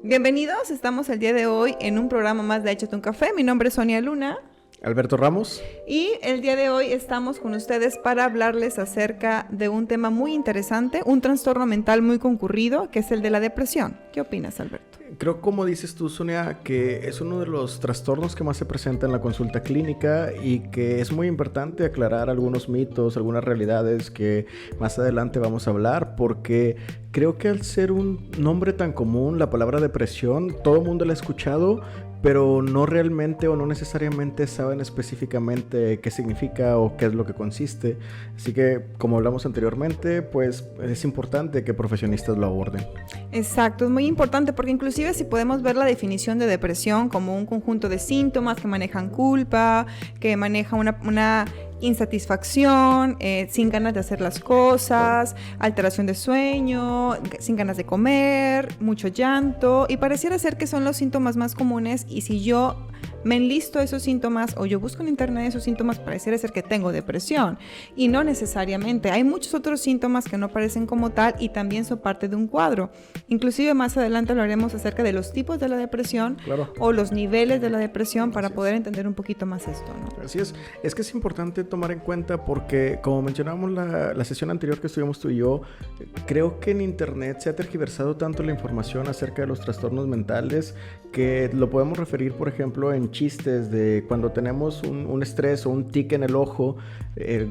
Bienvenidos, estamos el día de hoy en un programa más de Échate un Café. Mi nombre es Sonia Luna. Alberto Ramos. Y el día de hoy estamos con ustedes para hablarles acerca de un tema muy interesante, un trastorno mental muy concurrido, que es el de la depresión. ¿Qué opinas, Alberto? Creo, como dices tú, Sonia, que es uno de los trastornos que más se presenta en la consulta clínica y que es muy importante aclarar algunos mitos, algunas realidades que más adelante vamos a hablar, porque creo que al ser un nombre tan común, la palabra depresión, todo el mundo la ha escuchado, pero no realmente o no necesariamente saben específicamente qué significa o qué es lo que consiste. Así que, como hablamos anteriormente, pues es importante que profesionistas lo aborden. Exacto, es muy importante porque inclusive si podemos ver la definición de depresión como un conjunto de síntomas que manejan culpa, que maneja una insatisfacción, sin ganas de hacer las cosas, alteración de sueño, sin ganas de comer, mucho llanto, y pareciera ser que son los síntomas más comunes, y si yo me enlisto esos síntomas o yo busco en internet esos síntomas, pareciera ser que tengo depresión, y no necesariamente. Hay muchos otros síntomas que no parecen como tal y también son parte de un cuadro. Inclusive más adelante hablaremos acerca de los tipos de la depresión, claro, o los niveles de la depresión para poder entender un poquito más esto, ¿no? Así es que es importante tomar en cuenta porque, como mencionábamos la sesión anterior que estuvimos tú y yo, creo que en internet se ha tergiversado tanto la información acerca de los trastornos mentales que lo podemos referir, por ejemplo, en chistes de cuando tenemos un estrés o un tic en el ojo.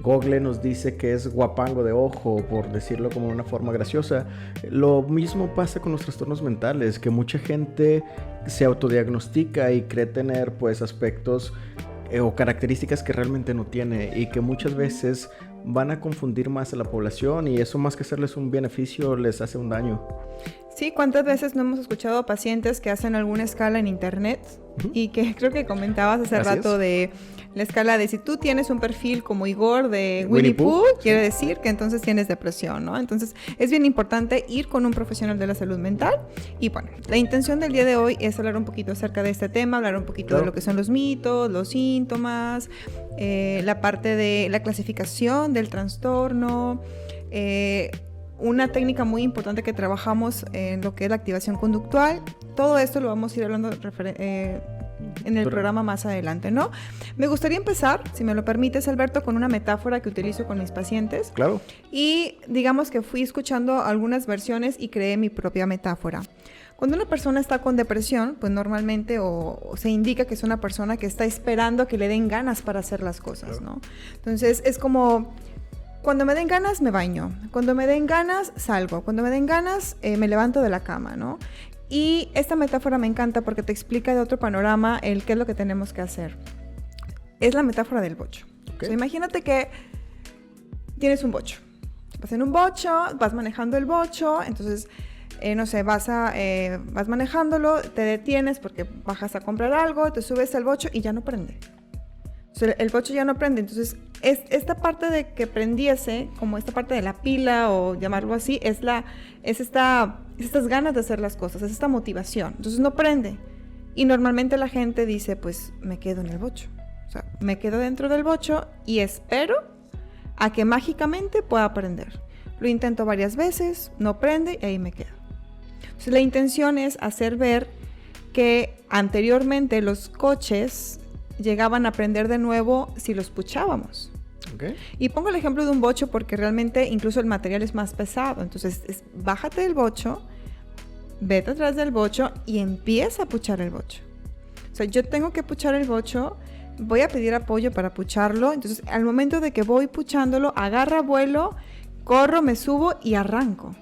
Google nos dice que es guapango de ojo, por decirlo como una forma graciosa. Lo mismo pasa con los trastornos mentales, que mucha gente se autodiagnostica y cree tener pues aspectos o características que realmente no tiene, y que muchas veces van a confundir más a la población, y eso, más que hacerles un beneficio, les hace un daño. Sí, ¿cuántas veces no hemos escuchado a pacientes que hacen alguna escala en internet? Y que creo que comentabas hace rato de la escala de si tú tienes un perfil como Igor de Winnie Pooh, quiere decir que entonces tienes depresión, ¿no? Entonces es bien importante ir con un profesional de la salud mental. Y bueno, la intención del día de hoy es hablar un poquito acerca de este tema, hablar un poquito de lo que son los mitos, los síntomas, la parte de la clasificación del trastorno, una técnica muy importante que trabajamos en lo que es la activación conductual. Todo esto lo vamos a ir hablando en el programa más adelante, ¿no? Me gustaría empezar, si me lo permites, Alberto, con una metáfora que utilizo con mis pacientes. Claro. Y digamos que fui escuchando algunas versiones y creé mi propia metáfora. Cuando una persona está con depresión, pues normalmente o se indica que es una persona que está esperando a que le den ganas para hacer las cosas, claro, ¿no? Entonces es como: cuando me den ganas, me baño. Cuando me den ganas, salgo. Cuando me den ganas, me levanto de la cama, ¿no? Y esta metáfora me encanta porque te explica de otro panorama el qué es lo que tenemos que hacer. Es la metáfora del bocho. Okay. O sea, imagínate que tienes un bocho. Vas en un bocho, vas manejando el bocho, entonces, no sé, vas manejándolo, te detienes porque bajas a comprar algo, te subes al bocho y ya no prende. O sea, el bocho ya no prende, entonces esta parte de que prendiese, como esta parte de la pila o llamarlo así, es estas ganas de hacer las cosas, es esta motivación. Entonces no prende. Y normalmente la gente dice, pues me quedo en el bocho. O sea, me quedo dentro del bocho y espero a que mágicamente pueda prender. Lo intento varias veces, no prende y ahí me quedo. Entonces la intención es hacer ver que anteriormente los coches llegaban a prender de nuevo si los puchábamos. Okay. Y pongo el ejemplo de un bocho porque realmente incluso el material es más pesado. Entonces, bájate del bocho, vete atrás del bocho y empieza a puchar el bocho. O sea, yo tengo que puchar el bocho, voy a pedir apoyo para pucharlo. Entonces, al momento de que voy puchándolo, agarra vuelo, corro, me subo y arranco.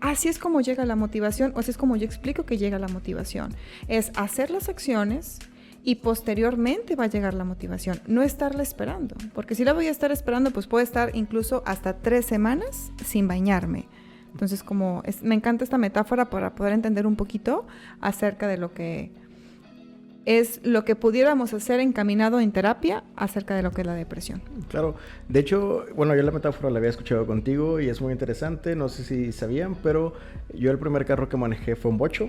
Así es como llega la motivación, o así es como yo explico que llega la motivación. Es hacer las acciones y posteriormente va a llegar la motivación, no estarla esperando, porque si la voy a estar esperando, pues puedo estar incluso hasta 3 semanas sin bañarme. Entonces, me encanta esta metáfora para poder entender un poquito acerca de lo que es lo que pudiéramos hacer encaminado en terapia acerca de lo que es la depresión. Claro, de hecho, bueno, yo la metáfora la había escuchado contigo y es muy interesante, no sé si sabían, pero yo el primer carro que manejé fue un bocho,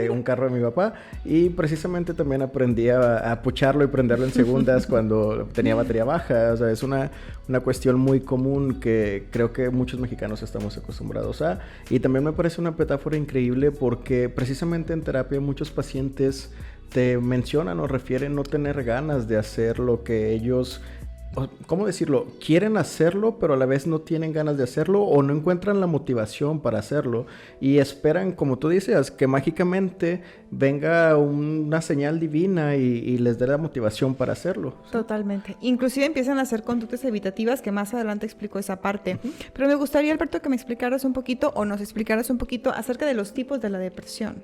un carro de mi papá, y precisamente también aprendí a pucharlo y prenderlo en segundas cuando tenía batería baja. O sea, es una cuestión muy común que creo que muchos mexicanos estamos acostumbrados a, y también me parece una metáfora increíble porque precisamente en terapia muchos pacientes te mencionan o refieren no tener ganas de hacer lo que ellos, ¿cómo decirlo? Quieren hacerlo, pero a la vez no tienen ganas de hacerlo o no encuentran la motivación para hacerlo y esperan, como tú dices, que mágicamente venga una señal divina y les dé la motivación para hacerlo. Totalmente. Inclusive empiezan a hacer conductas evitativas, que más adelante explico esa parte. Pero me gustaría, Alberto, que me explicaras un poquito o nos explicaras un poquito acerca de los tipos de la depresión.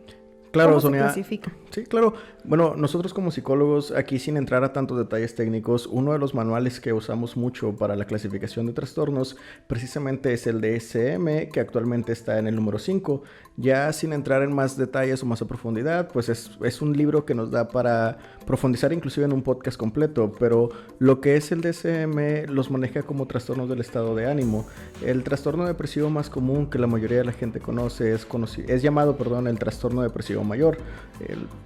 Claro, ¿Cómo Sonia. se clasifica? Sí, claro. Bueno, nosotros como psicólogos, aquí sin entrar a tantos detalles técnicos, uno de los manuales que usamos mucho para la clasificación de trastornos precisamente es el DSM, que actualmente está en el número 5. Ya sin entrar en más detalles o más a profundidad, pues es un libro que nos da para profundizar inclusive en un podcast completo, pero lo que es el DSM los maneja como trastornos del estado de ánimo. El trastorno depresivo más común que la mayoría de la gente conoce es llamado, el trastorno depresivo mayor,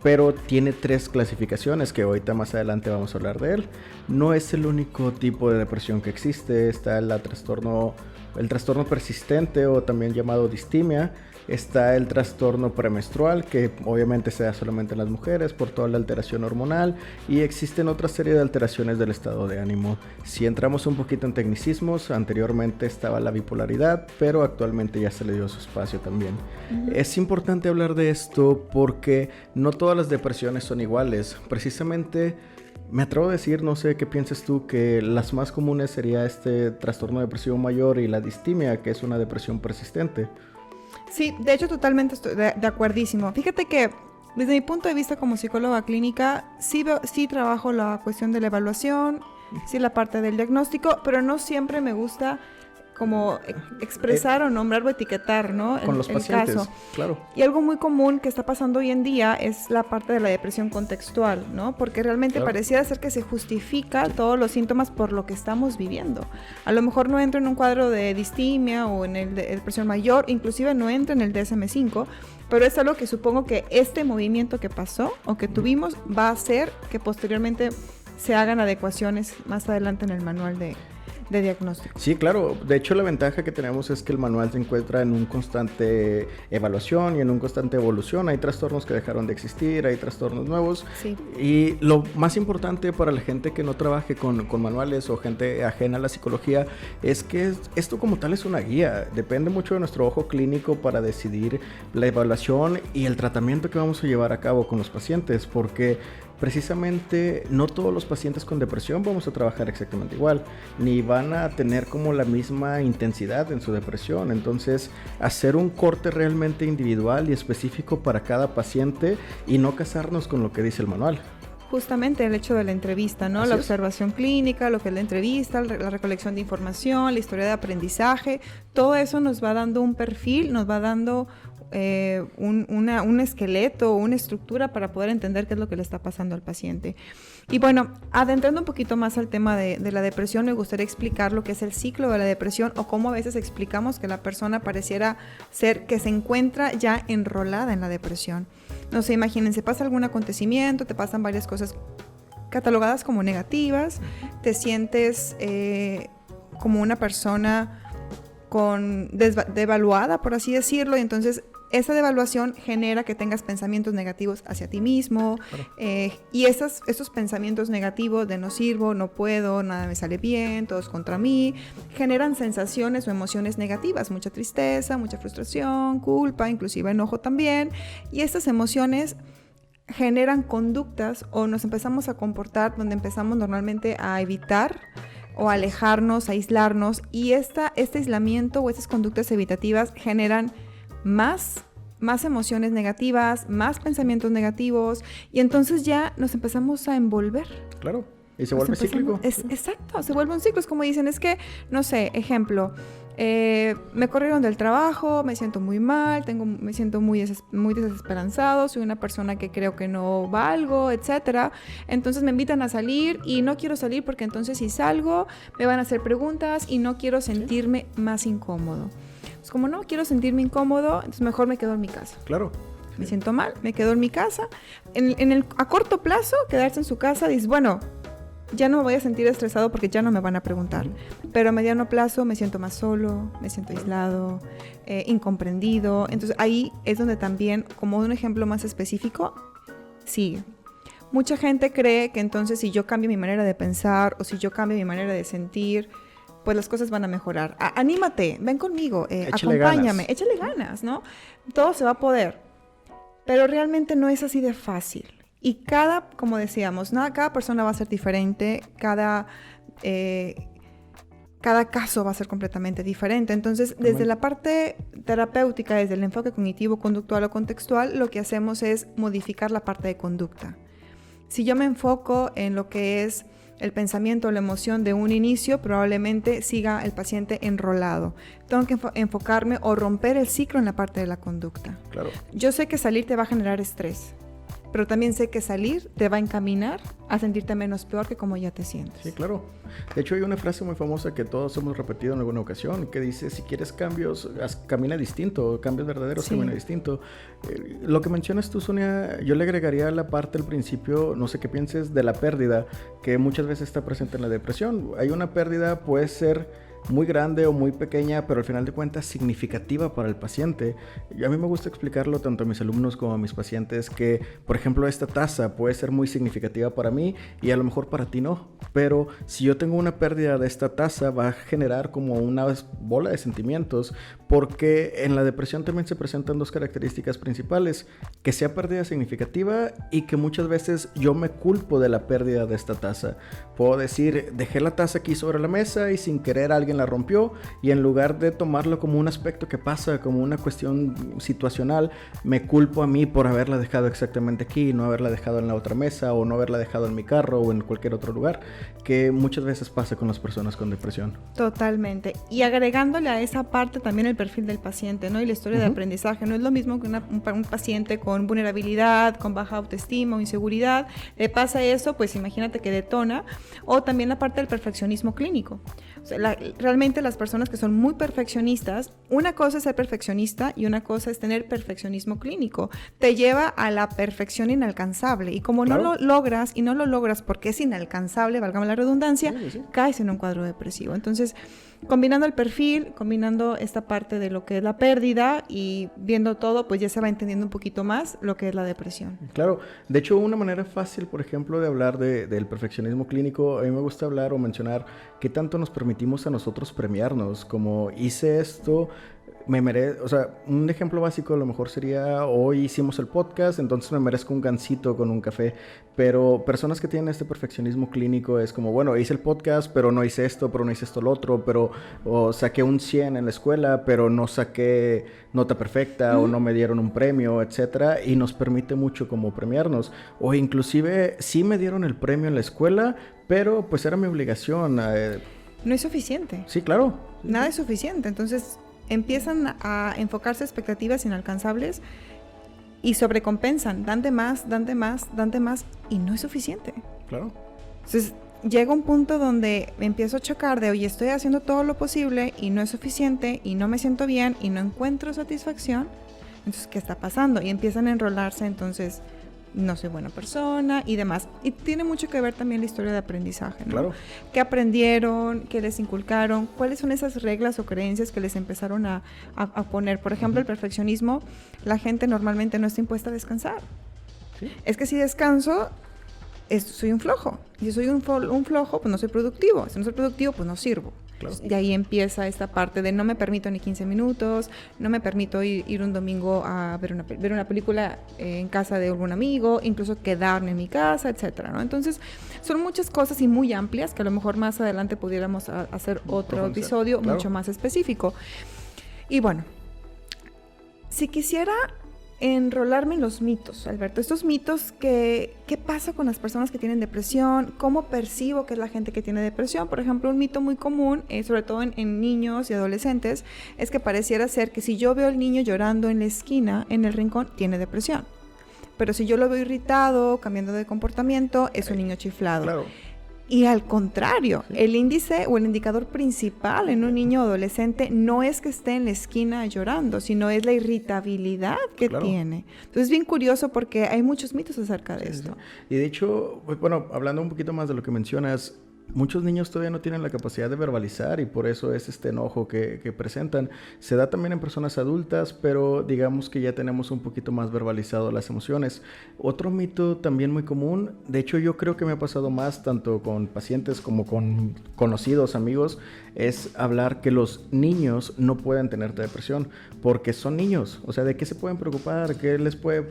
pero tiene 3 clasificaciones que ahorita más adelante vamos a hablar de él. No es el único tipo de depresión que existe. Está el trastorno persistente o también llamado distimia. Está el trastorno premenstrual, que obviamente se da solamente en las mujeres por toda la alteración hormonal, y existen otra serie de alteraciones del estado de ánimo. Si entramos un poquito en tecnicismos, anteriormente estaba la bipolaridad, pero actualmente ya se le dio su espacio también. Es importante hablar de esto porque no todas las depresiones son iguales. Precisamente me atrevo a decir, no sé qué piensas tú, que las más comunes sería este trastorno depresivo mayor y la distimia, que es una depresión persistente. Sí, de hecho totalmente estoy de acuerdísimo. Fíjate que desde mi punto de vista como psicóloga clínica, sí trabajo la cuestión de la evaluación, sí la parte del diagnóstico, pero no siempre me gusta como expresar o nombrar o etiquetar, ¿no? Con los pacientes, caso. Claro. Y algo muy común que está pasando hoy en día es la parte de la depresión contextual, ¿no? Porque realmente pareciera ser que se justifica todos los síntomas por lo que estamos viviendo. A lo mejor no entra en un cuadro de distimia o en el de depresión mayor, inclusive no entra en el DSM-5, pero es algo que supongo que este movimiento que pasó o que tuvimos va a hacer que posteriormente se hagan adecuaciones más adelante en el manual de diagnóstico. Sí, claro. De hecho, la ventaja que tenemos es que el manual se encuentra en un constante evaluación y en un constante evolución. Hay trastornos que dejaron de existir, hay trastornos nuevos. Sí. Y lo más importante para la gente que no trabaje con manuales o gente ajena a la psicología es que esto como tal es una guía. Depende mucho de nuestro ojo clínico para decidir la evaluación y el tratamiento que vamos a llevar a cabo con los pacientes, porque precisamente no todos los pacientes con depresión vamos a trabajar exactamente igual, ni van a tener como la misma intensidad en su depresión. Entonces, hacer un corte realmente individual y específico para cada paciente y no casarnos con lo que dice el manual. Justamente el hecho de la entrevista, ¿no? Así la es. Observación clínica, lo que es la entrevista, la recolección de información, la historia de aprendizaje, todo eso nos va dando un perfil, nos va dando un esqueleto, una estructura para poder entender qué es lo que le está pasando al paciente. Y bueno, adentrando un poquito más al tema de la depresión, me gustaría explicar lo que es el ciclo de la depresión o cómo a veces explicamos que la persona pareciera ser que se encuentra ya enrolada en la depresión. No sé, imagínense, pasa algún acontecimiento, te pasan varias cosas catalogadas como negativas, te sientes como una persona devaluada, por así decirlo, y entonces esa devaluación genera que tengas pensamientos negativos hacia ti mismo. Claro. Y esos pensamientos negativos de no sirvo, no puedo, nada me sale bien, todo es contra mí, generan sensaciones o emociones negativas, mucha tristeza, mucha frustración, culpa, inclusive enojo también, y estas emociones generan conductas o nos empezamos a comportar donde empezamos normalmente a evitar o alejarnos, aislarnos, y este aislamiento o estas conductas evitativas generan más emociones negativas, más pensamientos negativos, y entonces ya nos empezamos a envolver. Claro, y se vuelve cíclico. Exacto, se vuelve un ciclo. Es como dicen, es que, no sé, ejemplo, me corrieron del trabajo, me siento muy mal, me siento muy desesperanzado, soy una persona que creo que no valgo, etcétera. Entonces me invitan a salir y no quiero salir porque entonces si salgo me van a hacer preguntas y no quiero sentirme más incómodo. Pues como no quiero sentirme incómodo, entonces mejor me quedo en mi casa. Claro. Me siento mal, me quedo en mi casa. A corto plazo, quedarse en su casa, dices, bueno, ya no me voy a sentir estresado porque ya no me van a preguntar. Pero a mediano plazo me siento más solo, me siento aislado, incomprendido. Entonces ahí es donde también, como un ejemplo más específico, sigue. Mucha gente cree que entonces si yo cambio mi manera de pensar o si yo cambio mi manera de sentir, pues las cosas van a mejorar. Anímate, ven conmigo, acompáñame, échale ganas, ¿no? Todo se va a poder. Pero realmente no es así de fácil. Y como decíamos, cada persona va a ser diferente, cada caso va a ser completamente diferente. Entonces, desde la parte terapéutica, desde el enfoque cognitivo, conductual o contextual, lo que hacemos es modificar la parte de conducta. Si yo me enfoco en lo que es el pensamiento o la emoción de un inicio, probablemente siga el paciente enrolado. Tengo que enfocarme o romper el ciclo en la parte de la conducta. Claro. Yo sé que salir te va a generar estrés, pero también sé que salir te va a encaminar a sentirte menos peor que como ya te sientes. Sí, claro. De hecho, hay una frase muy famosa que todos hemos repetido en alguna ocasión, que dice, si quieres cambios, camina distinto, cambios verdaderos, sí. Camina distinto. Lo que mencionas tú, Sonia, yo le agregaría la parte al principio, no sé qué pienses, de la pérdida, que muchas veces está presente en la depresión. Hay una pérdida, puede ser muy grande o muy pequeña, pero al final de cuentas significativa para el paciente. Y a mí me gusta explicarlo tanto a mis alumnos como a mis pacientes que, por ejemplo, esta tasa puede ser muy significativa para mí y a lo mejor para ti no, pero si yo tengo una pérdida de esta tasa va a generar como una bola de sentimientos, porque en la depresión también se presentan dos características principales, que sea pérdida significativa y que muchas veces yo me culpo de la pérdida de esta tasa. Puedo decir, dejé la taza aquí sobre la mesa y sin querer alguien la rompió, y en lugar de tomarlo como un aspecto que pasa, como una cuestión situacional, me culpo a mí por haberla dejado exactamente aquí, no haberla dejado en la otra mesa o no haberla dejado en mi carro o en cualquier otro lugar, que muchas veces pasa con las personas con depresión. Totalmente. Y agregándole a esa parte también el perfil del paciente, ¿no? Y la historia de aprendizaje. No es lo mismo que un paciente con vulnerabilidad, con baja autoestima o inseguridad. Le pasa eso, pues imagínate que detona. O también la parte del perfeccionismo clínico. O sea, realmente las personas que son muy perfeccionistas, una cosa es ser perfeccionista y una cosa es tener perfeccionismo clínico. Te lleva a la perfección inalcanzable. Y como no lo logras porque es inalcanzable, válgame la redundancia, caes en un cuadro depresivo. Entonces, combinando el perfil, combinando esta parte de lo que es la pérdida y viendo todo, pues ya se va entendiendo un poquito más lo que es la depresión. Claro. De hecho, una manera fácil, por ejemplo, de hablar del perfeccionismo clínico, a mí me gusta hablar o mencionar qué tanto nos permitimos a nosotros premiarnos, como hice esto, o sea, un ejemplo básico a lo mejor sería, hoy hicimos el podcast, entonces me merezco un gansito con un café, pero personas que tienen este perfeccionismo clínico es como, bueno, hice el podcast, pero no hice esto, pero no hice esto lo otro, o saqué un 100 en la escuela, pero no saqué nota perfecta, o no me dieron un premio, etcétera, y nos permite mucho como premiarnos, o inclusive sí me dieron el premio en la escuela, pero pues era mi obligación. No es suficiente. Sí, claro. Nada es suficiente, entonces empiezan a enfocarse expectativas inalcanzables y sobrecompensan, dante más, y no es suficiente. Claro. Entonces llega un punto donde me empiezo a chocar de, oye, estoy haciendo todo lo posible y no es suficiente y no me siento bien y no encuentro satisfacción. Entonces, ¿qué está pasando? Y empiezan a enrolarse, entonces no soy buena persona y demás. Y tiene mucho que ver también la historia de aprendizaje, ¿no? Claro. ¿Qué aprendieron? ¿Qué les inculcaron? ¿Cuáles son esas reglas o creencias que les empezaron a poner? Por ejemplo, el perfeccionismo, la gente normalmente no está impuesta a descansar. ¿Sí? Es que si descanso, soy un flojo. Y si soy un flojo, pues no soy productivo. Si no soy productivo, pues no sirvo. Claro. De ahí empieza esta parte de no me permito ni 15 minutos, no me permito ir un domingo a ver una película en casa de algún amigo, incluso quedarme en mi casa, etcétera, ¿no? Entonces, son muchas cosas y muy amplias que a lo mejor más adelante pudiéramos hacer otro episodio mucho más específico. Y bueno, si quisiera enrolarme en los mitos, Alberto. Estos mitos ¿qué pasa con las personas que tienen depresión? ¿Cómo percibo que es la gente que tiene depresión? Por ejemplo, un mito muy común, sobre todo en niños y adolescentes, es que pareciera ser que si yo veo al niño llorando en la esquina, en el rincón, tiene depresión. Pero si yo lo veo irritado, cambiando de comportamiento, es un niño chiflado. Claro. Y al contrario, el índice o el indicador principal en un niño o adolescente no es que esté en la esquina llorando, sino es la irritabilidad que tiene. Entonces es bien curioso porque hay muchos mitos acerca de esto. Sí. Y de hecho, bueno, hablando un poquito más de lo que mencionas, muchos niños todavía no tienen la capacidad de verbalizar y por eso es este enojo que presentan. Se da también en personas adultas, pero digamos que ya tenemos un poquito más verbalizado las emociones. Otro mito también muy común, de hecho yo creo que me ha pasado más tanto con pacientes como con conocidos, amigos, es hablar que los niños no pueden tener depresión porque son niños. O sea, ¿de qué se pueden preocupar? ¿Qué les puede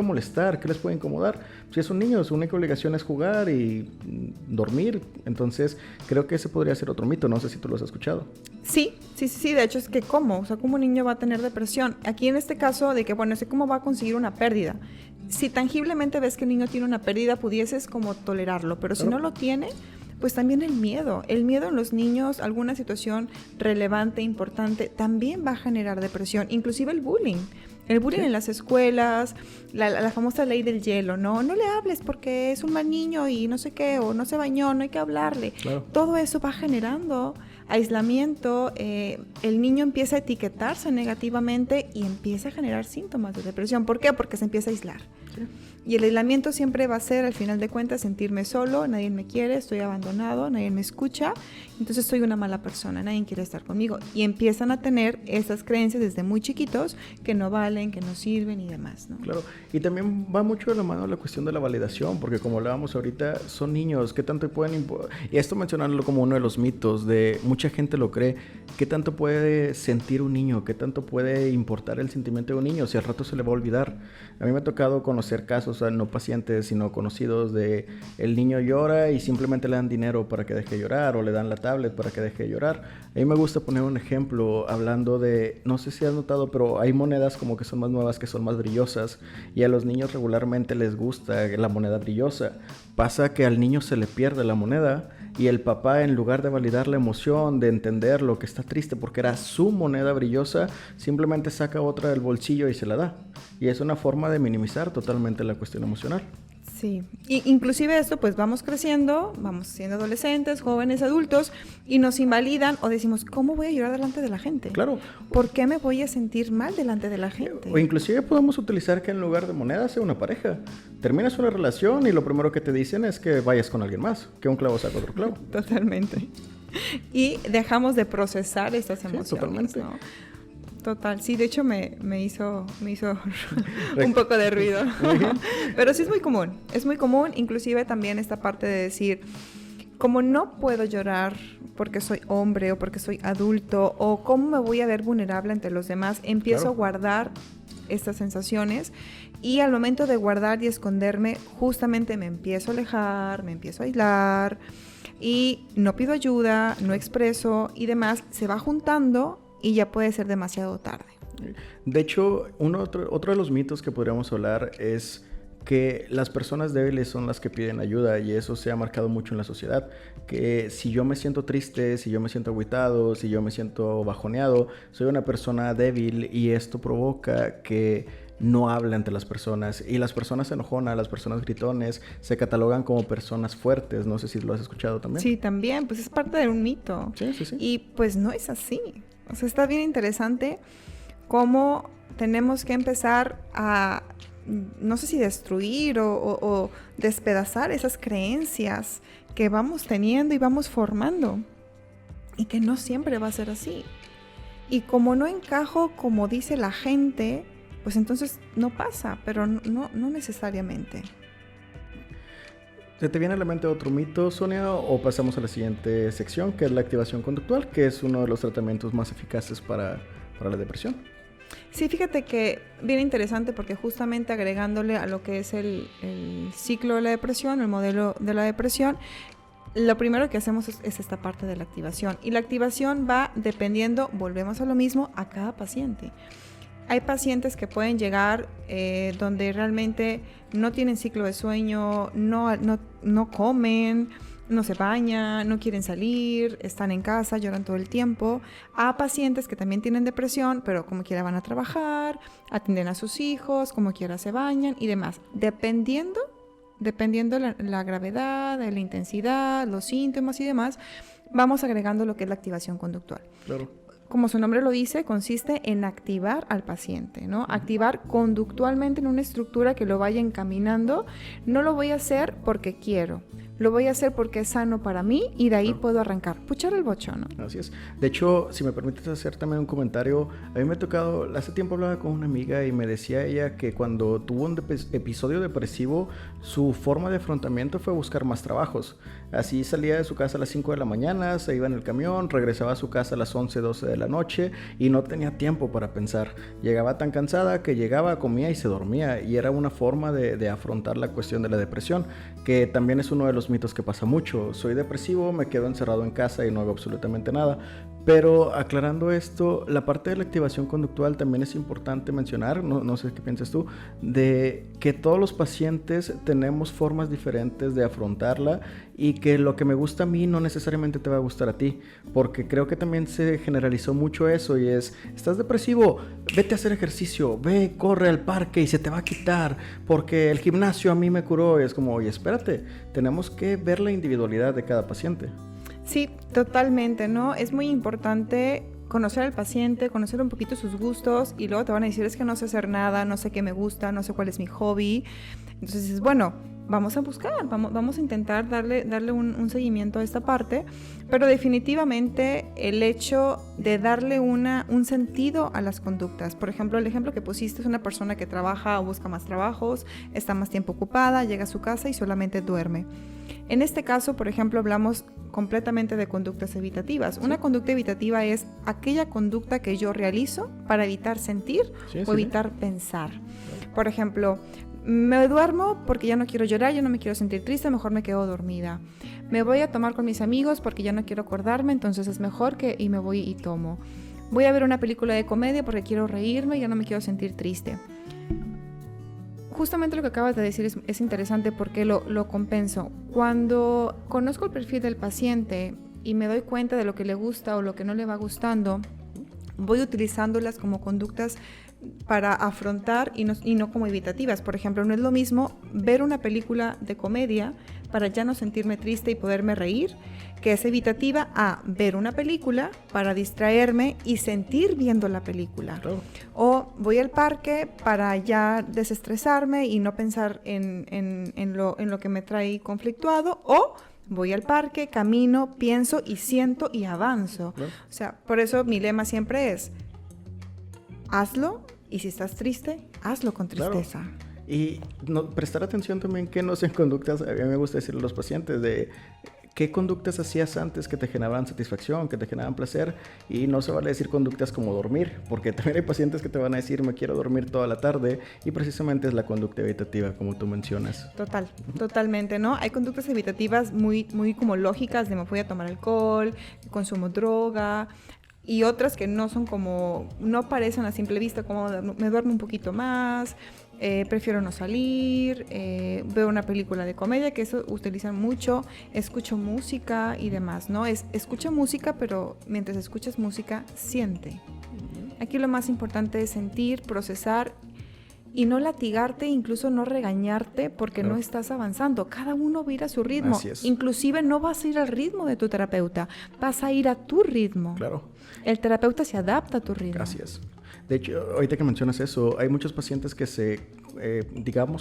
molestar? ¿Qué les puede incomodar? Si son niños, su única obligación es jugar y dormir. Entonces, creo que ese podría ser otro mito. No sé si tú lo has escuchado. Sí. De hecho, es que ¿cómo? O sea, ¿cómo un niño va a tener depresión? Aquí en este caso de que, bueno, sé cómo va a conseguir una pérdida. Si tangiblemente ves que el niño tiene una pérdida, pudieses como tolerarlo. Pero si no lo tiene, pues también el miedo. El miedo en los niños, alguna situación relevante, importante, también va a generar depresión. Inclusive el bullying. El bullying en las escuelas, la famosa ley del hielo, ¿no? No le hables porque es un mal niño y no sé qué, o no se bañó, no hay que hablarle. Claro. Todo eso va generando aislamiento, el niño empieza a etiquetarse negativamente y empieza a generar síntomas de depresión. ¿Por qué? Porque se empieza a aislar. Sí. Y el aislamiento siempre va a ser, al final de cuentas, sentirme solo, nadie me quiere, estoy abandonado, nadie me escucha, entonces soy una mala persona, nadie quiere estar conmigo. Y empiezan a tener esas creencias desde muy chiquitos que no valen, que no sirven y demás, ¿no? Claro, y también va mucho de la mano la cuestión de la validación, porque como hablábamos ahorita, son niños, ¿qué tanto pueden y esto mencionándolo como uno de los mitos, de mucha gente lo cree, ¿qué tanto puede sentir un niño? ¿Qué tanto puede importar el sentimiento de un niño? Si al rato se le va a olvidar. A mí me ha tocado conocer casos, no pacientes, sino conocidos de el niño llora y simplemente le dan dinero para que deje de llorar o le dan la tablet para que deje de llorar. A mí me gusta poner un ejemplo hablando de, no sé si has notado, pero hay monedas como que son más nuevas, que son más brillosas y a los niños regularmente les gusta la moneda brillosa. Pasa que al niño se le pierde la moneda y el papá, en lugar de validar la emoción, de entender lo que está triste porque era su moneda brillosa, simplemente saca otra del bolsillo y se la da. Y es una forma de minimizar totalmente la cuestión emocional. Sí, y inclusive esto, pues vamos creciendo, vamos siendo adolescentes, jóvenes, adultos, y nos invalidan o decimos, ¿cómo voy a llorar delante de la gente? Claro. ¿Por qué me voy a sentir mal delante de la gente? O inclusive podemos utilizar que en lugar de moneda sea una pareja. Terminas una relación y lo primero que te dicen es que vayas con alguien más, que un clavo saca otro clavo. Totalmente. Y dejamos de procesar estas emociones, totalmente. ¿no? Total, sí, de hecho me hizo un poco de ruido. Pero sí es muy común, inclusive también esta parte de decir, como no puedo llorar porque soy hombre o porque soy adulto, o cómo me voy a ver vulnerable ante los demás, empiezo a guardar estas sensaciones y al momento de guardar y esconderme, justamente me empiezo a alejar, me empiezo a aislar y no pido ayuda, no expreso y demás, se va juntando y ya puede ser demasiado tarde. De hecho, otro de los mitos que podríamos hablar es que las personas débiles son las que piden ayuda y eso se ha marcado mucho en la sociedad, que si yo me siento triste, si yo me siento agüitado, si yo me siento bajoneado, soy una persona débil y esto provoca que no habla ante las personas y las personas enojonas, las personas gritones se catalogan como personas fuertes. No sé si lo has escuchado también. Sí, también, pues es parte de un mito. Sí. Y pues no es así. O sea, está bien interesante cómo tenemos que empezar a, no sé si destruir o despedazar esas creencias que vamos teniendo y vamos formando y que no siempre va a ser así. Y como no encajo como dice la gente, pues entonces no pasa, pero no necesariamente. ¿Se te viene a la mente otro mito, Sonia, o pasamos a la siguiente sección, que es la activación conductual, que es uno de los tratamientos más eficaces para la depresión? Sí, fíjate que bien interesante porque justamente agregándole a lo que es el ciclo de la depresión, el modelo de la depresión, lo primero que hacemos es esta parte de la activación. Y la activación va dependiendo, volvemos a lo mismo, a cada paciente. Hay pacientes que pueden llegar donde realmente no tienen ciclo de sueño, no comen, no se bañan, no quieren salir, están en casa, lloran todo el tiempo. A pacientes que también tienen depresión, pero como quiera van a trabajar, atienden a sus hijos, como quiera se bañan y demás. Dependiendo la gravedad, la intensidad, los síntomas y demás, vamos agregando lo que es la activación conductual. Claro. Como su nombre lo dice, consiste en activar al paciente, ¿no? Activar conductualmente en una estructura que lo vaya encaminando. No lo voy a hacer porque quiero, lo voy a hacer porque es sano para mí y de ahí puedo arrancar. Puchar el bochón, ¿no? Así es. De hecho, si me permites hacer también un comentario, a mí me ha tocado, hace tiempo hablaba con una amiga y me decía ella que cuando tuvo un episodio depresivo, su forma de afrontamiento fue buscar más trabajos. Así salía de su casa a las 5 de la mañana, se iba en el camión, regresaba a su casa a las 11, 12 de la noche y no tenía tiempo para pensar. Llegaba tan cansada que llegaba, comía y se dormía, y era una forma de afrontar la cuestión de la depresión, que también es uno de los mitos que pasa mucho. Soy depresivo, me quedo encerrado en casa y no hago absolutamente nada. Pero aclarando esto, la parte de la activación conductual también es importante mencionar, no sé qué piensas tú, de que todos los pacientes tenemos formas diferentes de afrontarla y que lo que me gusta a mí no necesariamente te va a gustar a ti, porque creo que también se generalizó mucho eso y es, estás depresivo, vete a hacer ejercicio, ve, corre al parque y se te va a quitar, porque el gimnasio a mí me curó. Y es como, oye, espérate, tenemos que ver la individualidad de cada paciente. Sí, totalmente, ¿no? Es muy importante conocer al paciente, conocer un poquito sus gustos y luego te van a decir, es que no sé hacer nada, no sé qué me gusta, no sé cuál es mi hobby. Entonces dices, bueno, vamos a buscar, vamos a intentar darle un seguimiento a esta parte, pero definitivamente el hecho de darle un sentido a las conductas. Por ejemplo, el ejemplo que pusiste es una persona que trabaja o busca más trabajos, está más tiempo ocupada, llega a su casa y solamente duerme. En este caso, por ejemplo, hablamos completamente de conductas evitativas. Sí. Una conducta evitativa es aquella conducta que yo realizo para evitar sentir o evitar pensar. Por ejemplo, me duermo porque ya no quiero llorar, ya no me quiero sentir triste, mejor me quedo dormida. Me voy a tomar con mis amigos porque ya no quiero acordarme, entonces es mejor y me voy y tomo. Voy a ver una película de comedia porque quiero reírme y ya no me quiero sentir triste. Justamente lo que acabas de decir es interesante porque lo compenso. Cuando conozco el perfil del paciente y me doy cuenta de lo que le gusta o lo que no le va gustando, voy utilizándolas como conductas para afrontar y no como evitativas. Por ejemplo, no es lo mismo ver una película de comedia para ya no sentirme triste y poderme reír, que es evitativa a ver una película para distraerme y sentir viendo la película. Claro. O voy al parque para ya desestresarme y no pensar en lo que me trae conflictuado, o voy al parque, camino, pienso y siento y avanzo. Claro. O sea, por eso mi lema siempre es: hazlo, y si estás triste, hazlo con tristeza. Claro. Y prestar atención también que no sean conductas, a mí me gusta decirle a los pacientes de qué conductas hacías antes que te generaban satisfacción, que te generaban placer, y no se vale decir conductas como dormir, porque también hay pacientes que te van a decir me quiero dormir toda la tarde, y precisamente es la conducta evitativa como tú mencionas. Totalmente, ¿no? Hay conductas evitativas muy como lógicas de me voy a tomar alcohol, consumo droga, y otras que no son como, no parecen a simple vista, como me duermo un poquito más, prefiero no salir, veo una película de comedia, que eso utilizan mucho, escucho música y demás, ¿no? Escucha música, pero mientras escuchas música, siente. Aquí lo más importante es sentir, procesar y no latigarte, incluso no regañarte porque no estás avanzando. Cada uno va a ir a su ritmo. Así es. Inclusive no vas a ir al ritmo de tu terapeuta, vas a ir a tu ritmo. Claro. El terapeuta se adapta a tu ritmo. Así es. De hecho, ahorita que mencionas eso, hay muchos pacientes que se,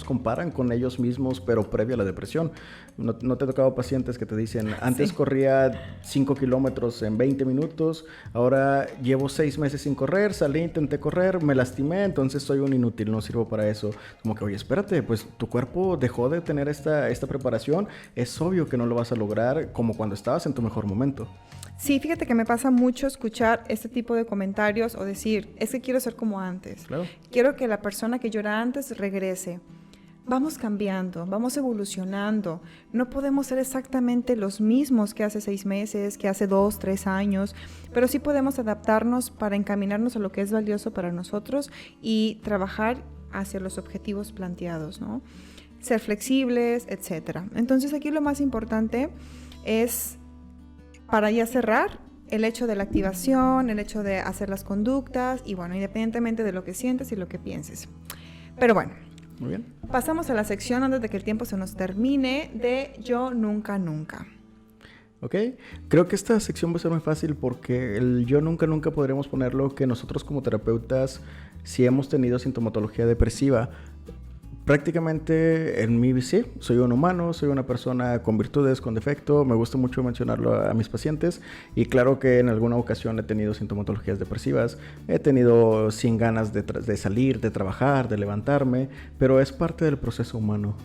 comparan con ellos mismos, pero previo a la depresión. ¿No te ha tocado pacientes que te dicen, antes corría 5 kilómetros en 20 minutos, ahora llevo 6 meses sin correr, salí, intenté correr, me lastimé, entonces soy un inútil, no sirvo para eso? Como que, oye, espérate, pues tu cuerpo dejó de tener esta preparación, es obvio que no lo vas a lograr como cuando estabas en tu mejor momento. Sí, fíjate que me pasa mucho escuchar este tipo de comentarios o decir, es que quiero ser como antes. Claro. Quiero que la persona que yo era antes regrese. vamos cambiando, vamos evolucionando. No podemos ser exactamente los mismos que hace 6 meses, que hace 2, 3 años, pero sí podemos adaptarnos para encaminarnos a lo que es valioso para nosotros y trabajar hacia los objetivos planteados, ¿no? Ser flexibles, etc. Entonces aquí lo más importante es, para ya cerrar, el hecho de la activación, el hecho de hacer las conductas y bueno, independientemente de lo que sientes y lo que pienses. Pero bueno, muy bien. Pasamos a la sección antes de que el tiempo se nos termine de Yo Nunca Nunca. Ok, creo que esta sección va a ser muy fácil porque el yo nunca podremos ponerlo que nosotros como terapeutas, si hemos tenido sintomatología depresiva, prácticamente en mí sí, soy un humano, soy una persona con virtudes, con defecto, me gusta mucho mencionarlo a mis pacientes y claro que en alguna ocasión he tenido sintomatologías depresivas, he tenido sin ganas de salir, de trabajar, de levantarme, pero es parte del proceso humano.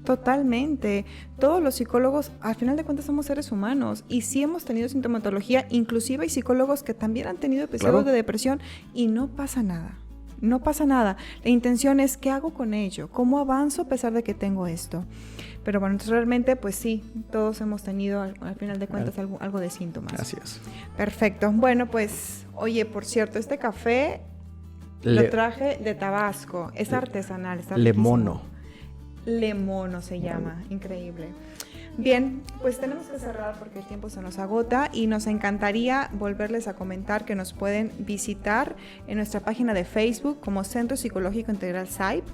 Totalmente. Todos los psicólogos, al final de cuentas, somos seres humanos y sí hemos tenido sintomatología, inclusive hay psicólogos que también han tenido episodios de depresión y no pasa nada. No pasa nada. La intención es ¿qué hago con ello? ¿Cómo avanzo a pesar de que tengo esto? Pero bueno, entonces realmente pues sí, todos hemos tenido al final de cuentas algo de síntomas. Así es. Perfecto. Bueno, pues, oye, por cierto, este café lo traje de Tabasco. Es artesanal, está Lemono. Lemono se llama, increíble. Bien, pues tenemos que cerrar porque el tiempo se nos agota y nos encantaría volverles a comentar que nos pueden visitar en nuestra página de Facebook como Centro Psicológico Integral SAIP.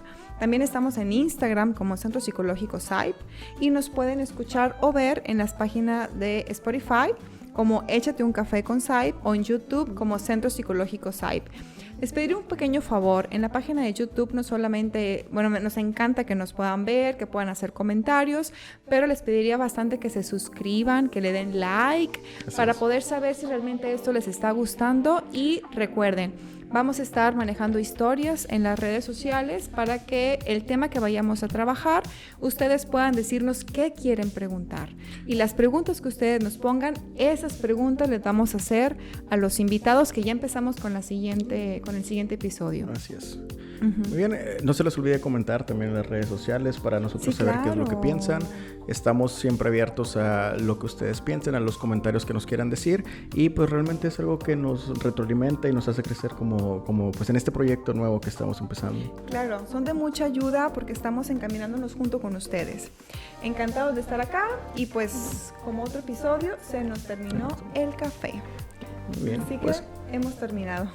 También estamos en Instagram como Centro Psicológico SAIP y nos pueden escuchar o ver en las páginas de Spotify como Échate un café con SAIP o en YouTube como Centro Psicológico SAIP. Les pediré un pequeño favor, en la página de YouTube no solamente, bueno, nos encanta que nos puedan ver, que puedan hacer comentarios, pero les pediría bastante que se suscriban, que le den like, para poder saber si realmente esto les está gustando y recuerden, vamos a estar manejando historias en las redes sociales para que el tema que vayamos a trabajar, ustedes puedan decirnos qué quieren preguntar. Y las preguntas que ustedes nos pongan, esas preguntas les vamos a hacer a los invitados que ya empezamos con el siguiente episodio. Así es. Muy bien, no se les olvide comentar también en las redes sociales para nosotros saber qué es lo que piensan. Estamos siempre abiertos a lo que ustedes piensen, a los comentarios que nos quieran decir y pues realmente es algo que nos retroalimenta y nos hace crecer como pues en este proyecto nuevo que estamos empezando. Claro, son de mucha ayuda porque estamos encaminándonos junto con ustedes. Encantados de estar acá y pues como otro episodio se nos terminó el café. Muy bien, así pues que hemos terminado.